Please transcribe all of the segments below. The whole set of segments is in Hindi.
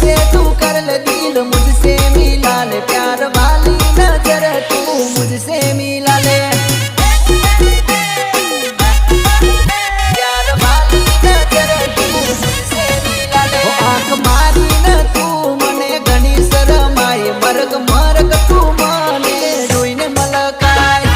से तू कर ले दिल मुझसे मिला ले, प्यार वाली नजर तू मुझसे मिला ले, प्यार वाली नजर तू मुझसे मिला ले। आंख मारी न तू मने घनी शरमाय, मरग मरग तू मने જોઈને મલકાય।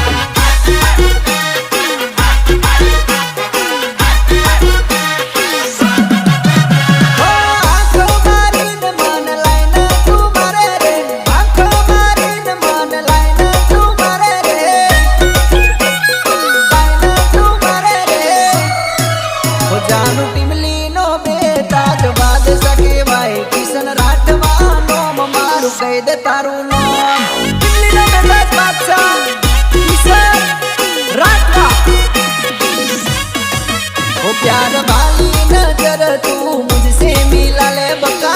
જાનું ટીમલી નો બેતાજ વાદ સકે ભાઈ, કિશન રાઠવા નોમ મારું કહી દે તારું નામ। ટીમલી નો બેતાજ બાદશાહ કિશન રાઠવા, ओ प्यार वाली नजर तू मुझसे मिला ले बका।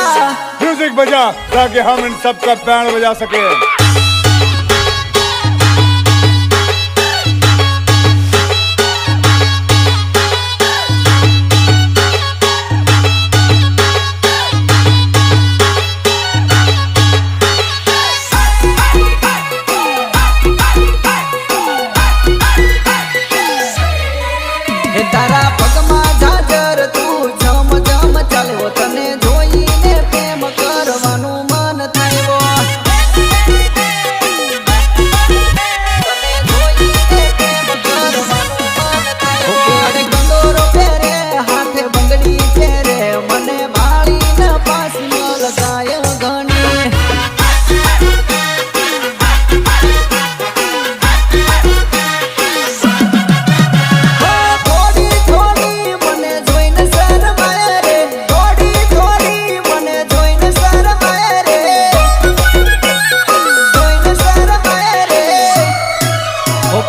म्यूजिक बजा ताकि हम इन सबका बैंड बजा सके। तारा पगमा झाजर तू झम झम चाल्यो, तने जोईने प्रेम करवानुं मन थायो, तने जोईने प्रेम करवानुं मन थायो। केड़े कंदोरो फेरे हाथे बंगड़ी फेरे, मने भाळीने पास लगाय घणी।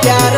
प्यार